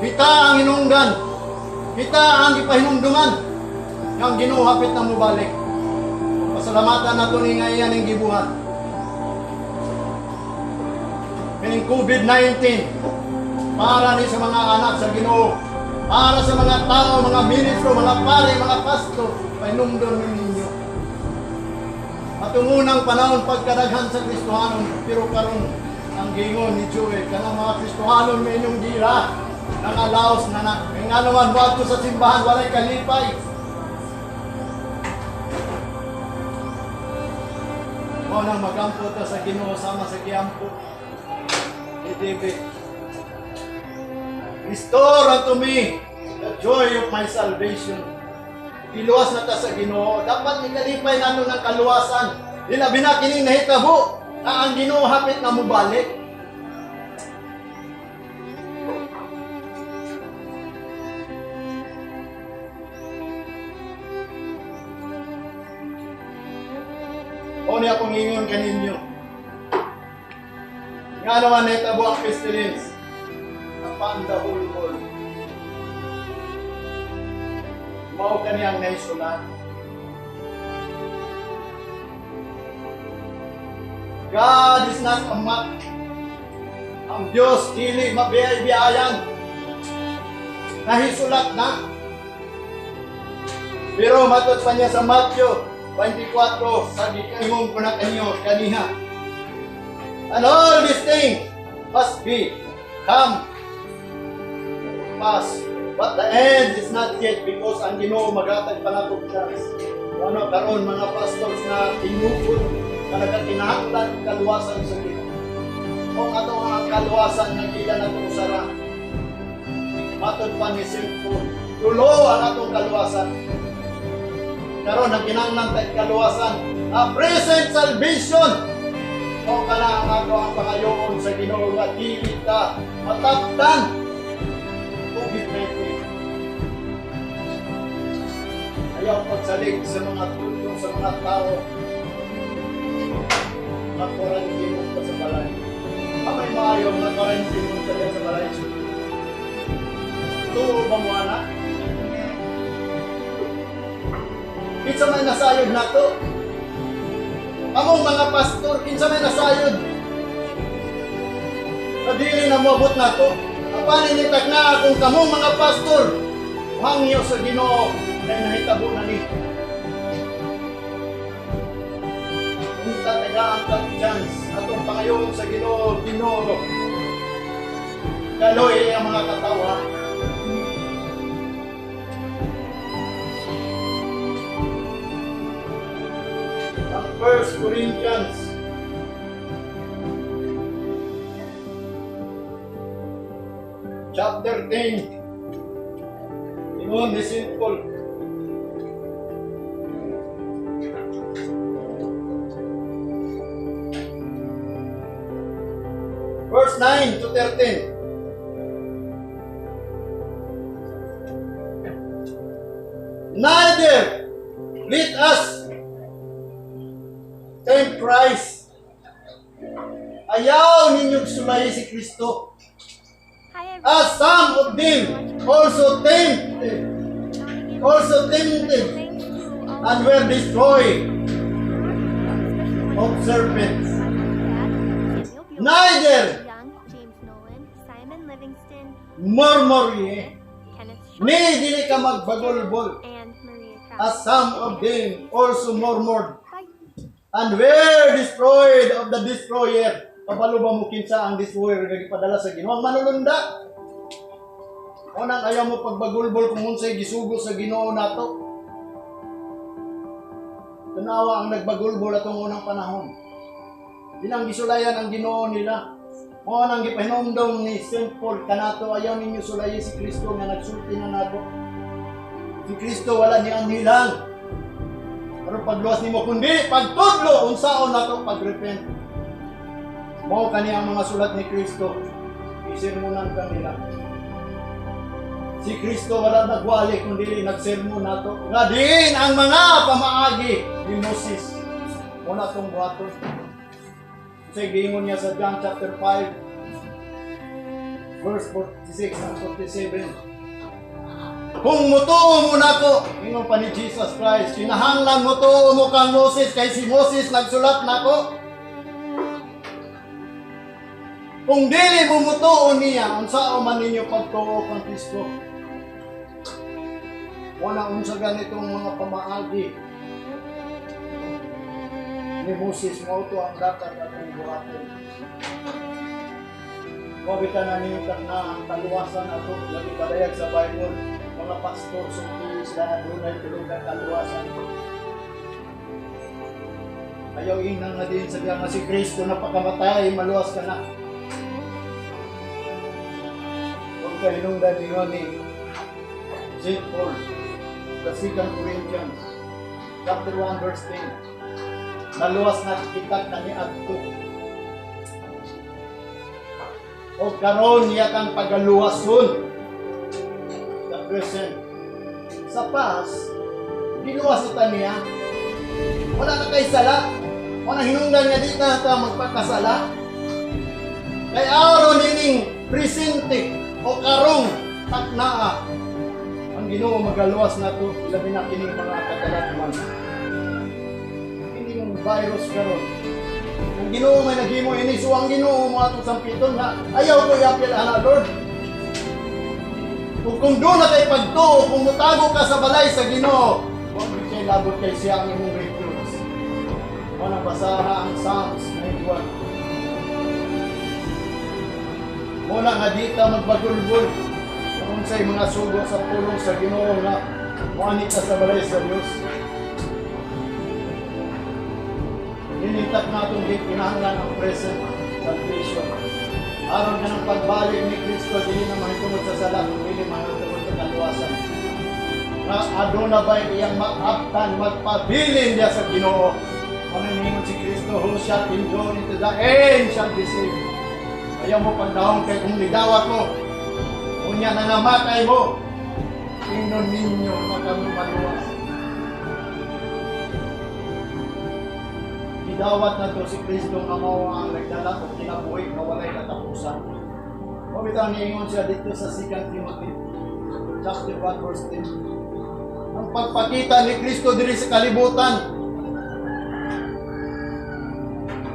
Kita ang hinungdan. Kita ang ipahinumduman. Yang Ginoo hapit na mubalik. Pasalamatan nato ni ngayon ang gibuhat. Kining COVID-19 para ni sa mga anak sa Ginoo, para sa mga tao, mga ministro, mga pare, mga pastor, pahinumdon ninyo. At unang panahon pagkadaghan sa Kristohanon, pero karon ang gingon ni Joel, kanang mga Kristohanon may inyong gira, nang alaos na na. May nga naman, wato sa simbahan, walay kalipay. Mo nang magampo ta sa Ginoo sama sa giampo ni David. Restore unto me the joy of my salvation. Iluwas na ta sa Ginoo. Dapat ikalipay nato ng kaluwasan. Ilabi na kining nahitabo na ang Ginoo hapit na mubalik. O niya akong ingon kaninyo. Nga naman nahitabo ang pestilence. Upon the whole world. Mao kaniyang naisulat. God is not a mock. Ang Diyos dili mabiyay-biyayan. Nahisulat na. Pero matod pa niya sa Matthew 24, sabi kaimong ko na kanyo kaniha. And all these things must be come pass. But the end is not yet because ang Ginoo magatag pa nato chance. Ano karon mga pastors na inukod na nagkakinahanglan ng kaluwasan sa Ginoo. Kung ato ang kaluwasan nga gila nato usara. Matod pa ni Simon, tulo ang atong kaluwasan. Karon nagkinahanglan tayong kaluwasan, a present salvation. Kung ka na ang ato ang pangayoon sa Ginoo nga dili ka mataptan COVID-19. Ayaw pagsalig sa mga tulong sa mga tao na quarantine mo sa balay. Kamay maayaw na quarantine mo sa balay. Tuo ba mo anak? Kinsa may nasayod na to? Among mga pastor, kinsa may nasayod? Nadili na moabot na to. Paninitag na akong kamong mga pastor. Hangyo sa Ginoo na nahitabo na ni. Kung tatagaan kang chance atong pangayoon sa Ginoo, Ginoo. Kaloy ang mga katawa. Ang 1 Corinthians Chapter 10. Ingon ni St. Paul. Verse 9 to 13. Neither let us tempt Christ. Ayaw ninyong sulayi si Kristo. As some of them also tempted and were destroyed of serpents. Neither murmur ye, ni dili ka magbagulbol, as some of them also murmured and were destroyed of the destroyer. Kabalo ba mo kinsa ang destroyer nga gipadala sa Ginoo? Ang manulunda. Unang ayaw mo pagbagulbol kung unsay gisugo sa Ginoo nato. Tanawa ang nagbagulbol atong unang panahon. Ilang gisulayan ang Ginoo nila. Mao nang gipahinomdom ni St. Paul kanato, ayaw ninyo sulayi si Kristo nga nagsulti na nato. Si Kristo wala niyang nilang. Pero pagluwas nimo kundi pagtudlo unsaon nato pagrepent. Mao kani ang mga sulat ni Kristo. Isermonan kanila. Si Kristo wala nagwali kundi nagsermon nato. Nga din ang mga pamaagi ni Moses. Muna itong buhaton. Kasi gingon niya sa John chapter 5. verse 46 and 47. Kung mutuo mo na ko, ingon pa ni Jesus Christ, kinahanglan mutuo mo kang Moses, kay si Moses nagsulat na ko. Kung dili mo mutuo niya, unsao man ninyo pagtuo kang Kristo. Wala unsa ganitong mga pamaagi ni Moses, mauto ang dapat at ang buhaton. Mabitan na ninyo na ang kaluwasan ato, lagi padayag sa Bible, mga pastor, sumili sila, doon ay tulog ang kaluwasan. Ayaw inang na din sa nga si Kristo na pagkamatay, maluwas ka na. Huwag ka hinungdan ni St. Paul, the 2 Corinthians, chapter 1, verse 10. Naluwas na kita kami adto. O karon niya kang pagaluwason. The present. Sa past, giluwas ita niya. Wala na kay sala. Wala hinungdan niya dito ka magpagkasala. Kay aron nining presente o karong taknaa. Ang Ginoo magaluwas na to, labi na kining mga katalatman. Hindi yung virus karon. Ang Ginoo may naghimo ini, so ang Ginoo mo atong sampiton nga ayaw ko i-appeal ana Lord. Kung doon na kay pagtuo, kung mutago ka sa balay sa Ginoo, huwag kay labot kay siya ang imong recruits. Wala basaha ang Psalms 91. Muna nga dita magbagulbol. Kung sa'y mga sugo sa pulong sa Ginoo nga muanit ka sa balay sa Diyos. Ninintap natong kinahanglan ang present salvation. Aron ka ng pagbalik ni Kristo, dili na mahitungod sa sala, dili mahitungod sa kaluwasan. Na aduna ba'y iyang maabtan, magpabilin niya sa Ginoo. Maningon si Kristo, who shall endure into the end shall be saved. Ayaw mo pagdahong kay kung ligawat mo. Unya na namatay mo. Tingnan ninyo makalumaluwas. Gidawat na to si Kristo nga mao ang nagdala o kinabuhi na walay katapusan. Mabitaw niingon siya dito sa 2 Timothy chapter 1 verse 10. Ang pagpakita ni Kristo diri sa kalibutan,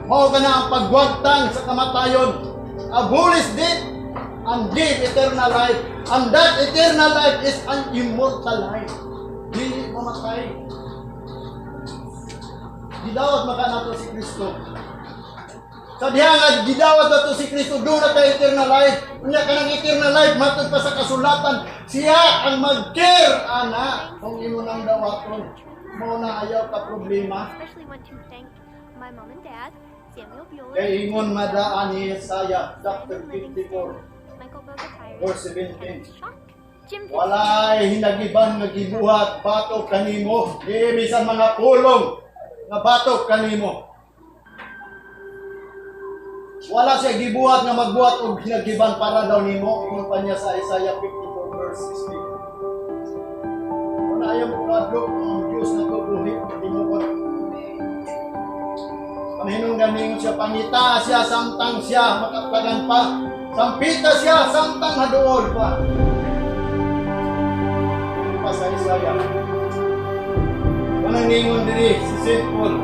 mao ka na ang pagwagtang sa kamatayon, abolish death and give eternal life. And that eternal life is an immortal life. Dili mamatay. Gidawat maka nato si Kristo. Sa diha nga gidawat nato si Kristo, doon na tayo eternal life. Unya ka ng eternal life, matod pa sa kasulatan, siya ang mag-care, ana, kung imo nang dawaton. Mo na ayaw ka problema. Especially want to thank my mom and dad, Samuel Bueller, Kay ingon madaan ni Isaiah, chapter 54, Michael Bogatiris, verse 17. Kenneth Shock, Jim Walay hinagiban nga gibuhat batok kanimo, bisan mga pulong nga batok kanimo. Wala siya gibuhat nga magbuhat og hinagiban para daw nimo, ingon pa niya sa Isaiah 54 verse 16. Wala ayaw mo kadlok ang Diyos na to buhit na tinuot. Panahinong ganingon siya, pangita siya, samtang siya, makaptagan pa. Sampita siya, samtang haduol pa. Pa sa Isaiah. Panahingon diri si St. Paul.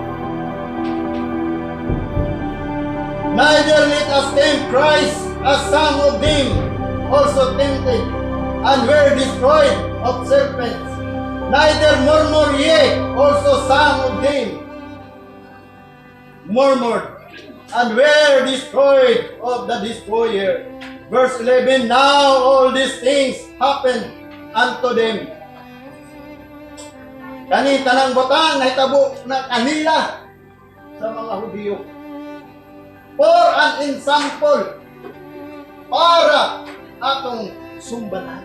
Neither let us tempt Christ as some of them also tempted and were destroyed of serpents. Neither murmur ye also some of them murmured and were destroyed of the destroyer. Verse 11, now all these things happen unto them. Kani tanang butang na hitabo na kanila sa mga Hudyo. For an example, para atong sumbanan.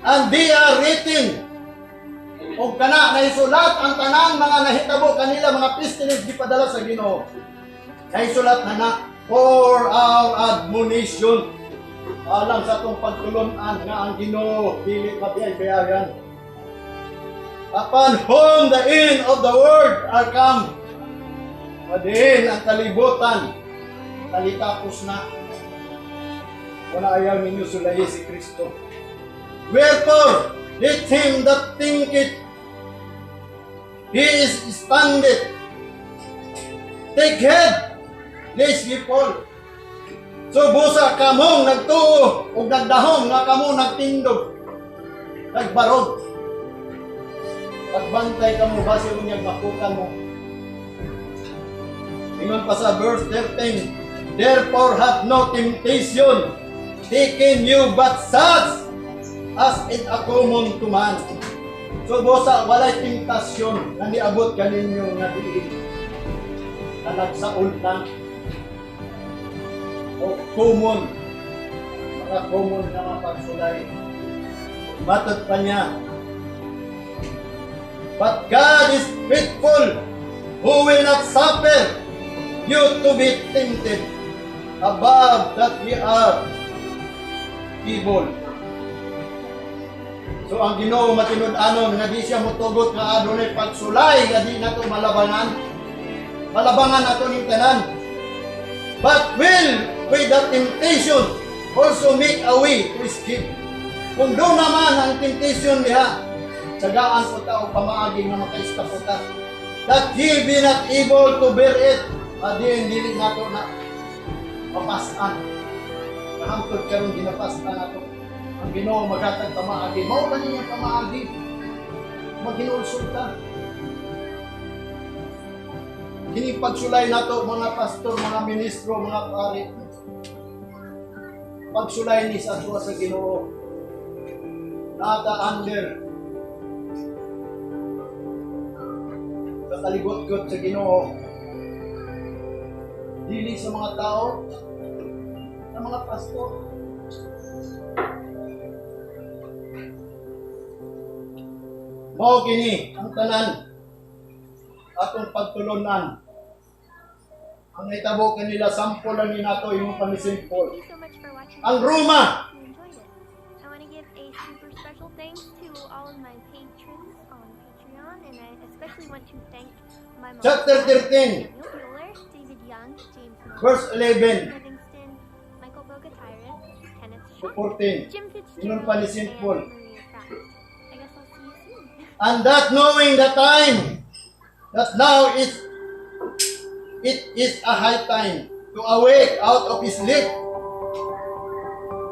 And they are written, o kana na isulat ang tanang mga nahitabo kanila, mga pestilence gipadala sa Ginoo. Naisulat na for our admonition. Alang sa atong pagtulunan nga ang Ginoo dili mabiyay-bayaran. Upon whom the end of the world are come. Padiin ang kalibutan, talitapos na. Wala ayaw ninyo sulayi si Kristo. Wherefore, let him that thinketh he is standeth take heed, lest ye fall. So busa kamong nagtuo ug nagdahom nga kamo nagtindog, nagbarog. Pagbantay kamo base unyag makutan mo. Ingon pa sa verse 13, therefore have no temptation taken you but such as it a common to man. So bosa walay tentasyon na niabot kaninyo nga diin. Na nagsaol na o common, mga common na mga pagsulay. Matot pa niya, but God is faithful, who will not suffer you to be tempted above that ye are able. So ang Ginoo matinud-anon nga di siya motugot nga adunay pagsulay nga di nato malabangan. Malabangan nato ning tanan. But will with that temptation also make a way to escape. Kung doon naman ang temptation niya, sagaan po tao pamaagi nga makaiskaputa. That ye be not able to bear it, adin dili nato na mapasan. Kahangtod karon ginapastan nato. Ang Ginoo magatag pamaagi. Mao ba niya pamaagi? Maginulsulta. Kini pagsulay nato mga pastor, mga ministro, mga pari. Pagsulay ni sa tuwa sa Ginoo. Nata under kataligot-got sa Ginoo. Dili sa mga tao, sa mga pastor. Mao kini ang tanan atong pagtulunan. Ang naitabo kanila sampulan ni nato yung pamisimple. Thank you so much for watching. Ang Roma. If you enjoyed it, I want to give a super special thanks to all of my patrons on Patreon, and I especially want to thank my mom, Chapter 13, Daniel Bueller, David Young, James Moore, verse 11 Livingston, Michael Bogatyrus, Kenneth to Shaw, 14. Jim Yun Fitzgerald, pa ni and Saint Paul. Maria Pratt. I guess I'll see you soon. And that knowing the time, that now it is a high time to awake out of his sleep.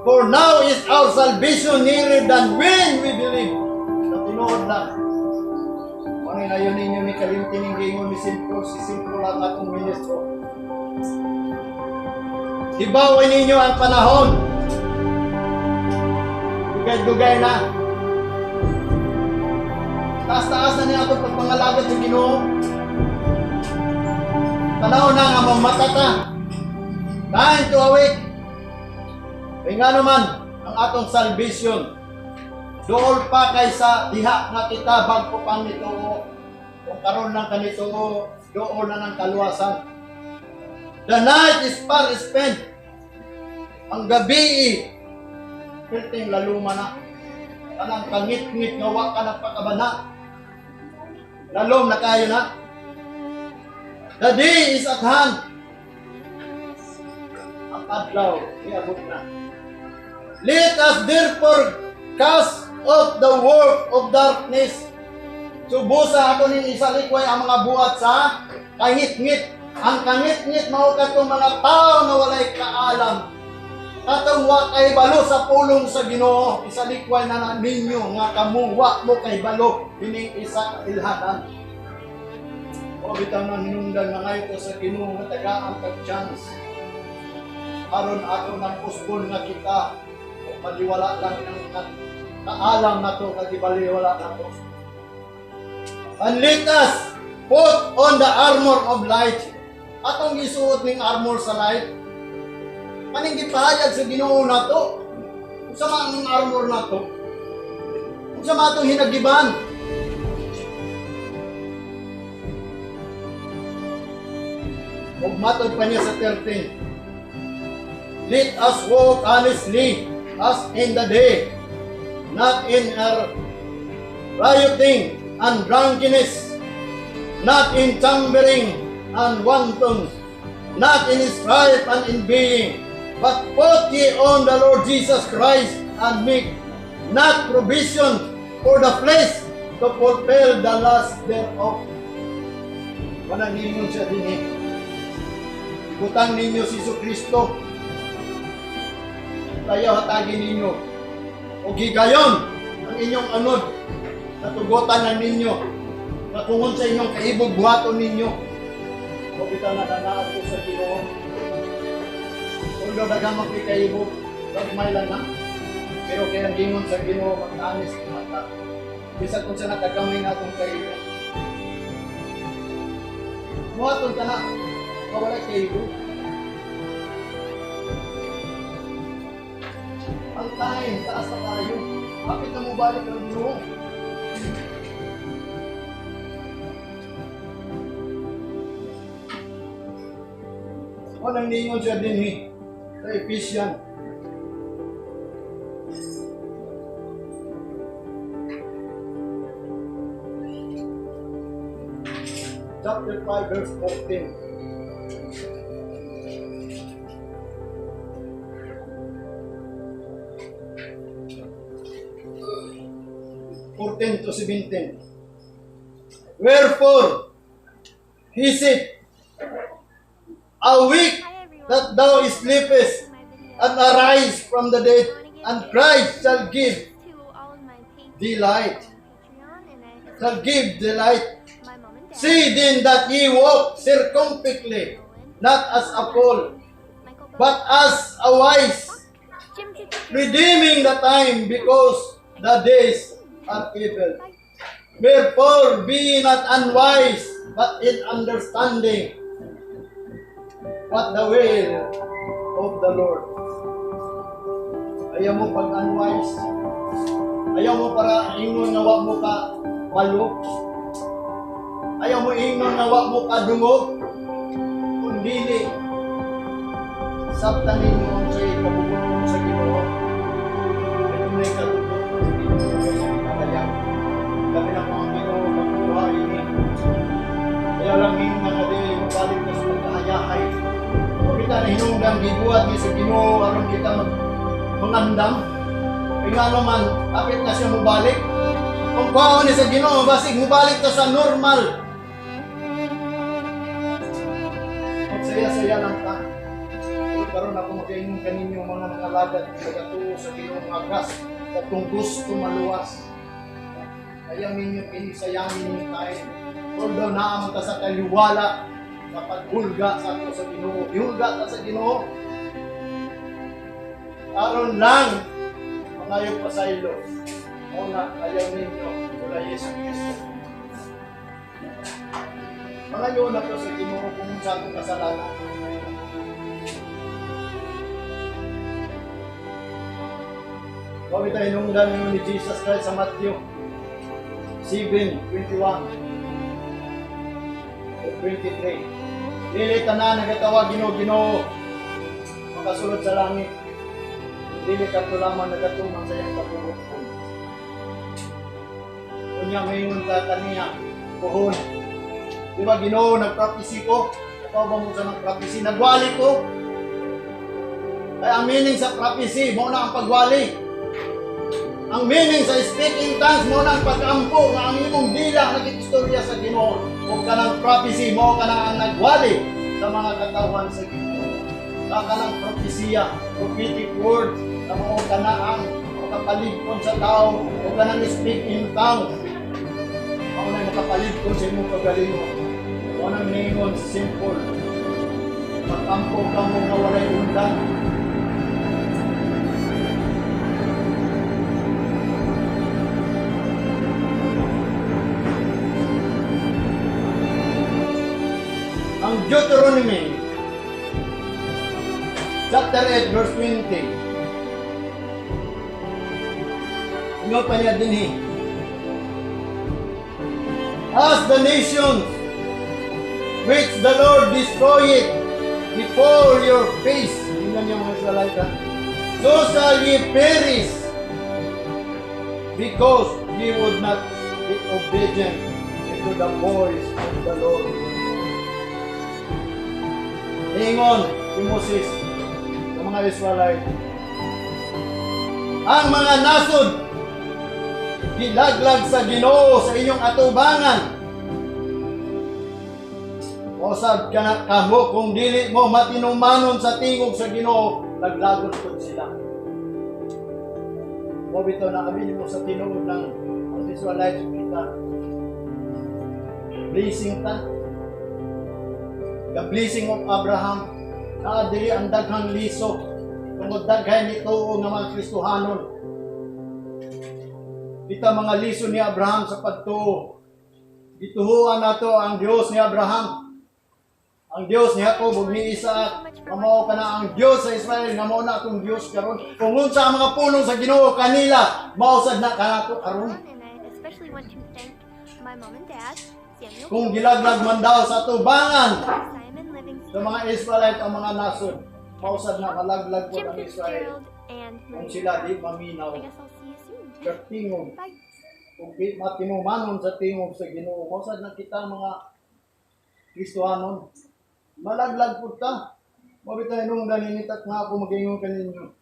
For now is our salvation nearer than when we believe. Sa tinuod lang. Ano na yun ninyo ni kalimtining gingon ni Simple, si Simple ang atong ministro. Ibawin ninyo ang panahon. Dugay-dugay na. Taas-taas na niya itong pagpangalagad sa Ginoo. Tanaw na nga mamatata. Time to awake. Kaya nga naman, ang atong salvation, dool pa kaysa diha nga kita bagpo pang nito, kung karon lang kanito, dool na ng kaluwasan. The night is far spent. Ang gabi, pilting laluma na. Kanang kangit-ngit nga wa ka nagpakabana. Lalom na kayo na. The day is at hand. Ang adlaw, iabot na. Let us therefore cast off the work of darkness. Subusa ato ning isalikway ang mga buhat sa kangit-ngit. Ang kangit-ngit mao katong mga tao na walay kaalam. Katong wa kay balo sa pulong sa Ginoo, isalikway na ninyo nga kamuwa mo kay balo kining isa ka ilhanan. O bitaw nang hinungdan nga ngayon ko sa Ginoo nga tagaan kag chance. Aron ato nang puspon nga kita maliwala lang ng kaalam na to kag ibaliwala na to. And let us put on the armor of light. Atong isuot ning armor sa light. Kaning gipahayag sa Ginoo nato. Unsa man ang armor nato? Unsa man atong hinagiban? Ug matod pa niya sa 13. Let us walk honestly as in the day, not in rioting and drunkenness, not in chambering and wanton, not in strife and envying, But put ye on the Lord Jesus Christ, and make not provision for the flesh to fulfill the lust thereof. Manangingon siya din eh. Ibutang ninyo si Kristo. Tayo hatagin ninyo. O gigayon ang inyong anod. Natugutan na ninyo. Natungon sa inyong kaibog buhaton ninyo. O kita na danaan ko sa Ginoo. Kung dagamang kaibog, gagmay lang na. Pero kaya gingon sa Ginoo, magtanis ang mata. Bisa kung sa natagamay na itong kaibog. Buhaton ka na. Kawala kaibog. Ang time, taas na tayo. Bakit na mo balik ang Ginoo? Walang ningon siya din eh. Sa Ephesians. Chapter 5, verse 14. 14 to 17. Wherefore, he said, awake that thou sleepest, and arise from the dead, and Christ shall give thee light. Shall give thee light. See then that ye walk circumspectly, not as a fool, but as a wise, redeeming the time, because the days are evil. Wherefore be not unwise, but in understanding what the will of the Lord. Ayaw mo pag unwise. Ayaw mo para ingon na wag mo ka walo. Ayaw mo ingon na wag mo ka dungog. Kundi sabtanin mo sa ikabubunon sa Ginoo. Ito na ikatutok ng Ginoo sa ikatayang. Kami na mga Ginoo magbuhay ini. Kaya lang yung mga di mabalik na sa pagkaayahay. Kung kita na hinunggang gibuhat ni sa Ginoo, aron kita mangandam. Kaya nga naman, kapit na siya mabalik. Kung kwaon ni sa Ginoo, basig mabalik to sa normal. Magsaya-saya lang ta. Karon ako mag-inom kaninyo mga nangalagad nagatuo sa Ginoo mga gas sa kung gusto maluwas. Kaya ninyo inisayangin ninyo tayo. Although naamon ta sa kaliwala sa paghulga sa ato sa Ginoo. Ihulga ta sa Ginoo. Aron lang mangayog pasaylo. Una, ayaw ninyo wala Yesu Cristo. Mangayon na to sa Ginoo kung sa atong kasalanan. Kami tayo nungdan ni Jesus Christ sa Matthew 7:21 to 23. Dili tanan nagatawag Ginoo, makasulod sa langit. Dili kadto lamang nagatumang sa iyang kabubuton. Unya mayon ta kaniya kuhon. Di ba Ginoo nagprophecy ko? Ikaw ba mo sa nagprophecy? Nagwali ko. Ay ang meaning sa prophecy mo na ang pagwali. Ang meaning sa speaking tongues mo ng pag-ampo na ang imong dila nagkikistorya sa Ginoo. Huwag ka ng prophecy mo ka na ang nagwali sa mga katawan sa Ginoo. Ka ng prophesia, prophetic words, na mo ka na ang makapaligpon sa tao. Huwag ka ng speaking tongues. Ako na makapaligpon sa imong kagalingon. Ako nang ningon simple. Pag-ampo ka mo na walay undan. Ang Deuteronomy chapter 8 verse 20. Ingat pa niya din eh. As the nations which the Lord destroyed before your face, tingnan niyo mga Israelita, so shall ye perish, because ye would not be obedient to the voice of the Lord. Ingon si Moses, mga Israelite. Ang mga nasod gilaglag sa Ginoo sa inyong atubangan. Osad ka na kamo kung dili mo matinumanon sa tingog sa Ginoo, laglagon pud sila. O bitaw na kami mo sa tinuod ng mga Israelite kita. Blessing ta. The blessing of Abraham. Dili ang daghang liso. Tungod daghay ni tuo nga mga Kristohanon. Kita mga liso ni Abraham sa pagtuo. Gituhuan nato ang Dios ni Abraham. Ang Dios ni Jacob ug ni Isaac, mao kana ang Dios sa Israel nga mao na atong Dios karon. Kung unsa ang mga pulong sa Ginoo kanila, mausad na kanato karon. And I especially want to thank my mom and dad, Samuel, Kung gilaglag man daw sa tubangan Simon sa Livingston, mga Israelite ang mga nasod, mausad na malaglag po Jim ang Israel. Fitzgerald, and Kung Maria. sila di maminaw I guess I'll see you soon. sa tingog, Bye. kung di matinumanon sa tingog sa Ginoo, mausad na kita mga Kristohanon. Malaglag po ta. Mabitay nung ganinitat nga ako mag-ingon kaninyo.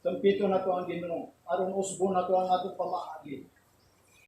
Sampito na to ang Ginoo. Aron usbo na to ang atong pamaagi.